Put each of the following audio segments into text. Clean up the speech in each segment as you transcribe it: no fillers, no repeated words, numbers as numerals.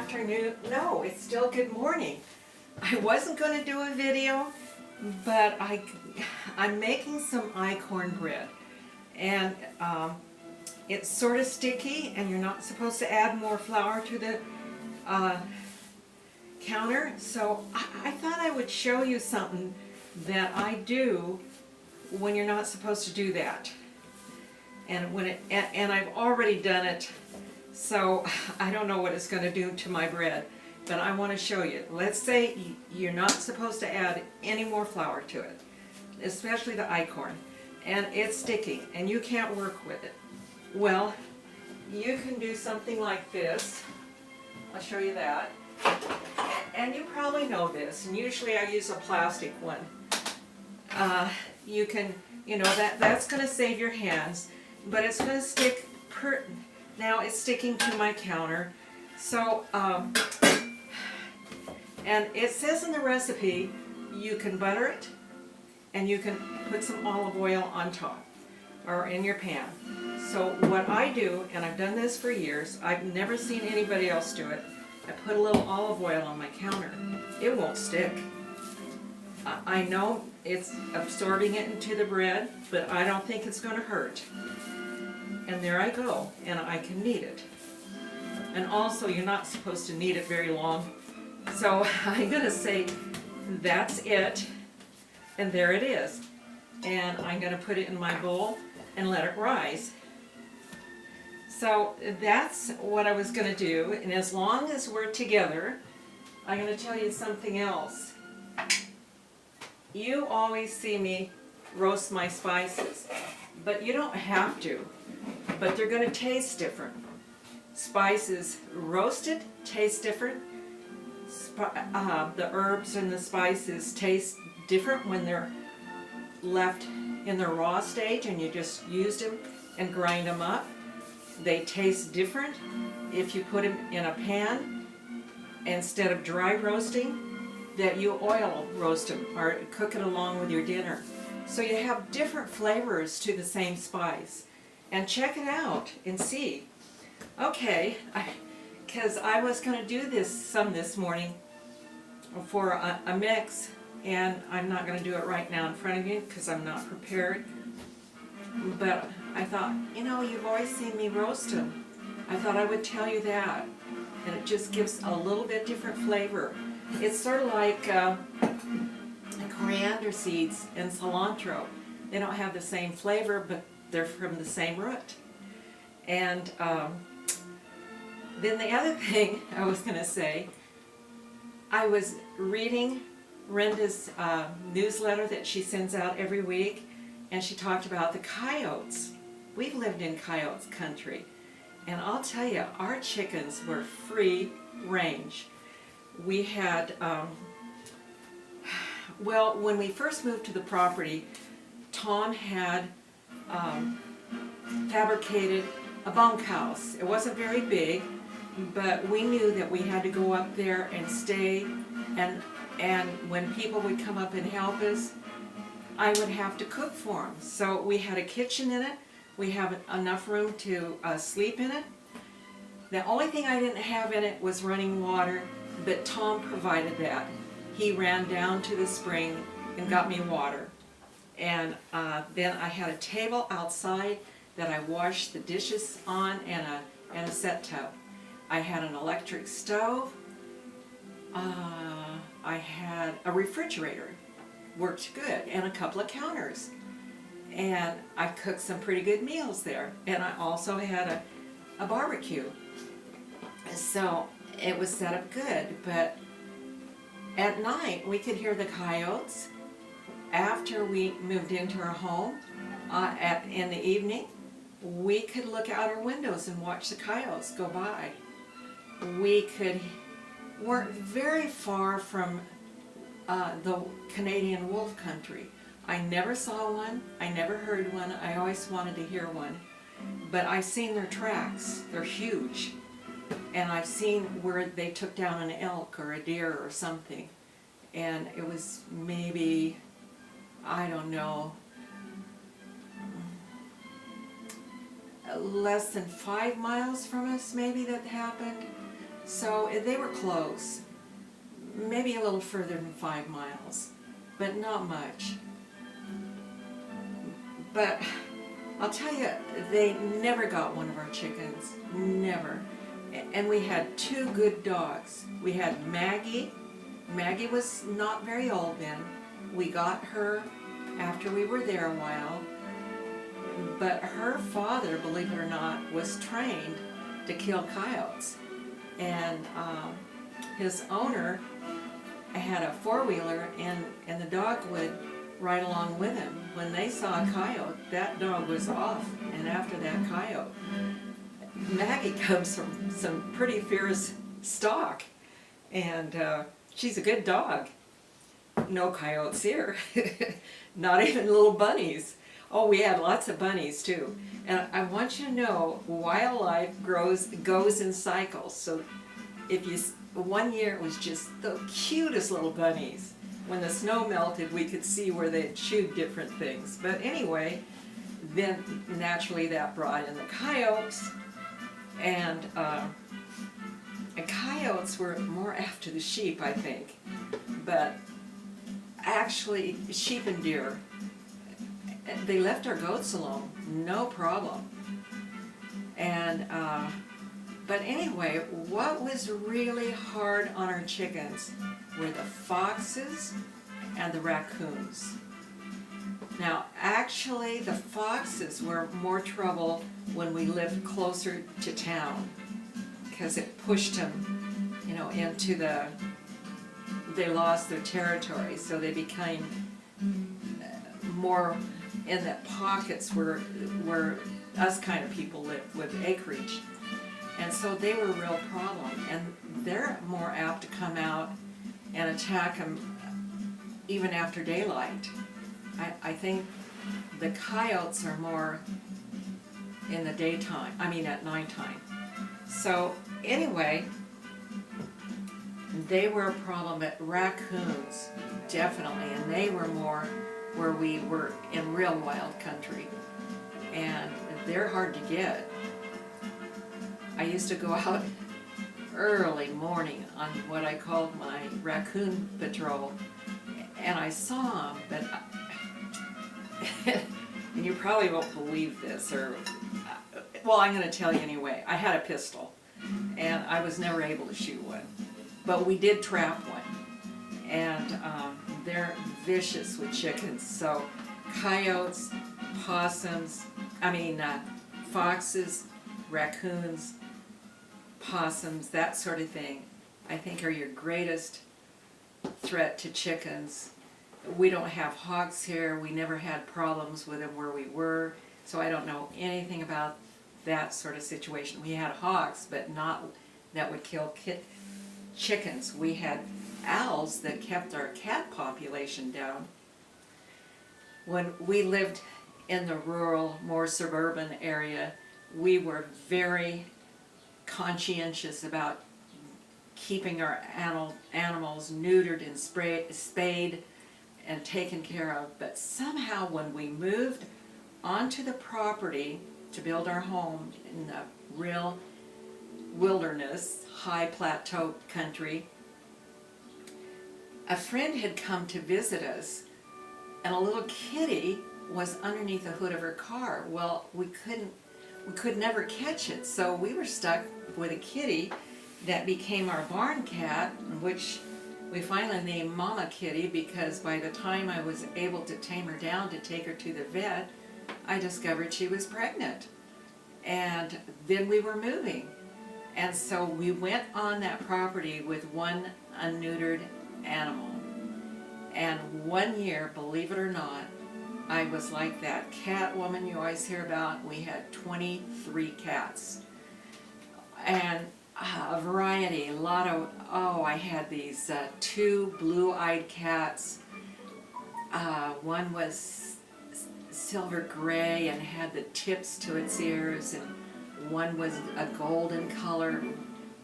afternoon. No, it's still good morning. I wasn't going to do a video, but I'm making some acorn bread, and it's sort of sticky, and you're not supposed to add more flour to the counter. So I thought I would show you something that I do when you're not supposed to do that. And and I've already done it, so I don't know what it's going to do to my bread, but I want to show you. Let's say you're not supposed to add any more flour to it, especially the acorn, and it's sticky and you can't work with it. Well, you can do something like this. I'll show you that. And you probably know this, and usually I use a plastic one. You can, that's going to save your hands, but it's going to stick now it's sticking to my counter. So, and it says in the recipe, you can butter it, and you can put some olive oil on top, or in your pan. So what I do, and I've done this for years, I've never seen anybody else do it, I put a little olive oil on my counter. It won't stick. I know it's absorbing it into the bread, but I don't think it's going to hurt. And there I go, and I can knead it. And also, you're not supposed to knead it very long. So I'm going to say that's it, and there it is. And I'm going to put it in my bowl and let it rise. So that's what I was going to do, and as long as we're together, I'm going to tell you something else. You always see me roast my spices, but you don't have to, but they're going to taste different. Spices roasted taste different. The herbs and the spices taste different when they're left in their raw stage and you just used them and grind them up. They taste different if you put them in a pan instead of dry roasting, that you oil roast them or cook it along with your dinner. So you have different flavors to the same spice. And check it out and see. Okay, because I was going to do this morning for a mix, and I'm not going to do it right now in front of you because I'm not prepared. But I thought, you've always seen me roast them. I thought I would tell you that. And it just gives a little bit different flavor. It's sort of like coriander seeds and cilantro. They don't have the same flavor, but they're from the same root. And then the other thing I was going to say, I was reading Renda's newsletter that she sends out every week, and she talked about the coyotes. We've lived in coyotes country, and I'll tell you, our chickens were free range. We had, well, when we first moved to the property, Tom had fabricated a bunkhouse. It wasn't very big, but we knew that we had to go up there and stay, and when people would come up and help us, I would have to cook for them. So we had a kitchen in it. We have enough room to sleep in it. The only thing I didn't have in it was running water, but Tom provided that. He ran down to the spring and got me water. And then I had a table outside that I washed the dishes on, and a set tub. I had an electric stove. I had a refrigerator. Worked good, and a couple of counters. And I cooked some pretty good meals there. And I also had a barbecue. So it was set up good, but at night we could hear the coyotes. After we moved into our home, in the evening, we could look out our windows and watch the coyotes go by. Weren't very far from the Canadian wolf country. I never saw one, I never heard one, I always wanted to hear one. But I've seen their tracks, they're huge. And I've seen where they took down an elk or a deer or something. And it was maybe, I don't know, less than 5 miles from us maybe that happened. So they were close, maybe a little further than 5 miles, but not much. But I'll tell you, they never got one of our chickens, never. And we had 2 good dogs. We had Maggie. Maggie was not very old then. We got her after we were there a while. But her father, believe it or not, was trained to kill coyotes. And his owner had a 4-wheeler, and the dog would ride along with him. When they saw a coyote, that dog was off and after that coyote. Maggie comes from some pretty fierce stock, and she's a good dog. No coyotes here, not even little bunnies. Oh, we had lots of bunnies too. And I want you to know, wildlife goes in cycles. So if you, one year it was just the cutest little bunnies. When the snow melted, we could see where they chewed different things. But anyway, then naturally that brought in the coyotes. And coyotes were more after the sheep, I think. But actually, sheep and deer, they left our goats alone, no problem. And but anyway, what was really hard on our chickens were the foxes and the raccoons. Now, actually, the foxes were more trouble when we lived closer to town, because it pushed them, you know, into the, they lost their territory, so they became more in the pockets where us kind of people lived with acreage. And so they were a real problem, and they're more apt to come out and attack them even after daylight. I think the coyotes are more in the daytime, I mean at nighttime. So anyway, they were a problem, but raccoons, definitely, and they were more where we were in real wild country, and they're hard to get. I used to go out early morning on what I called my raccoon patrol, and I saw them, but and you probably won't believe this, or well, I'm going to tell you anyway. I had a pistol, and I was never able to shoot one, but we did trap one, and they're vicious with chickens. So coyotes, possums, foxes, raccoons, possums, that sort of thing, I think are your greatest threat to chickens. We don't have hogs here. We never had problems with them where we were, so I don't know anything about that sort of situation. We had hogs, but not that would kill chickens. We had owls that kept our cat population down. When we lived in the rural, more suburban area, we were very conscientious about keeping our animals neutered and spayed and taken care of. But somehow when we moved onto the property to build our home in the real wilderness, high plateau country, a friend had come to visit us, and a little kitty was underneath the hood of her car. Well, we could never catch it, so we were stuck with a kitty that became our barn cat, which we finally named Mama Kitty, because by the time I was able to tame her down to take her to the vet, I discovered she was pregnant. And then we were moving. And so we went on that property with one unneutered animal. And one year, believe it or not, I was like that cat woman you always hear about. We had 23 cats. And a variety, a lot of, I had these 2 blue-eyed cats. One was silver gray and had the tips to its ears, and one was a golden color,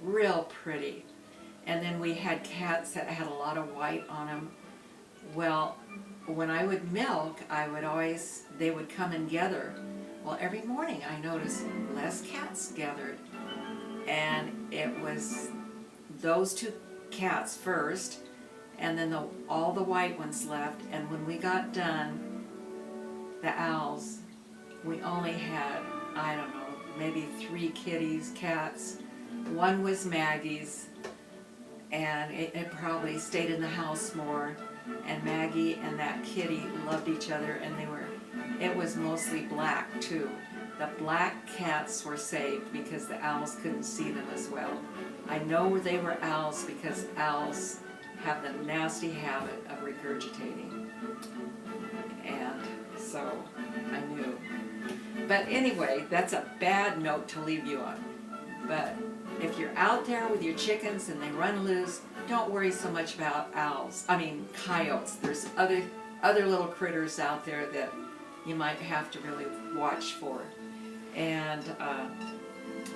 real pretty. And then we had cats that had a lot of white on them. Well, when I would milk, they would come and gather. Well, every morning I noticed less cats gathered. And it was those two cats first, and then all the white ones left. And when we got done, the owls, we only had, I don't know, maybe 3 kitties, cats. One was Maggie's, and it probably stayed in the house more. And Maggie and that kitty loved each other, and it was mostly black too. The black cats were saved because the owls couldn't see them as well. I know they were owls because owls have the nasty habit of regurgitating. And so I knew. But anyway, that's a bad note to leave you on. But if you're out there with your chickens and they run loose, don't worry so much about coyotes. There's other little critters out there that you might have to really watch for. And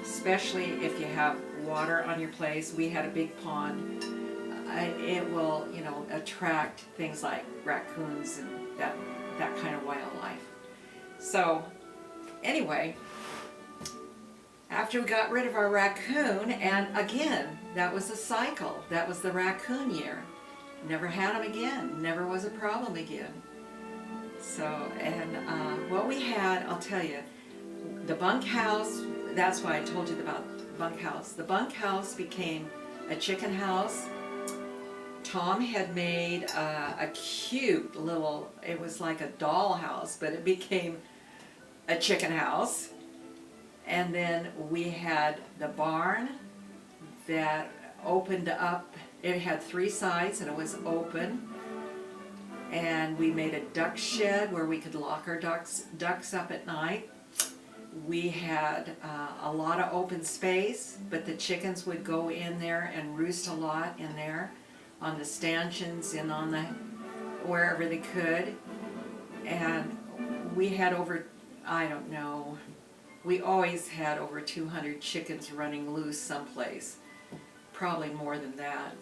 especially if you have water on your place. We had a big pond. It will, attract things like raccoons and that kind of wildlife. So anyway, after we got rid of our raccoon, and again, that was a cycle. That was the raccoon year. Never had them again. Never was a problem again. So, and what we had, I'll tell you, the bunkhouse, that's why I told you about the bunkhouse. The bunkhouse became a chicken house. Tom had made a cute little, it was like a doll house, but it became a chicken house. And then we had the barn that opened up. It had 3 sides and it was open. And we made a duck shed where we could lock our ducks up at night. We had a lot of open space, but the chickens would go in there and roost a lot in there on the stanchions and on the wherever they could. And we had over, I don't know, we always had over 200 chickens running loose someplace, probably more than that.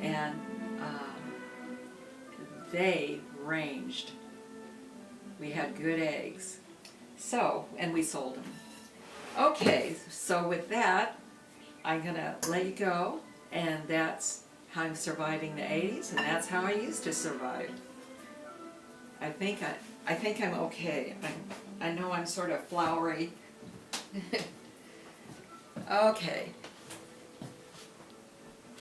And they ranged. We had good eggs. So, and we sold them. Okay, so with that, I'm gonna let you go, and that's how I'm surviving the 80s, and that's how I used to survive. I think I'm okay. I know I'm sort of flowery. Okay.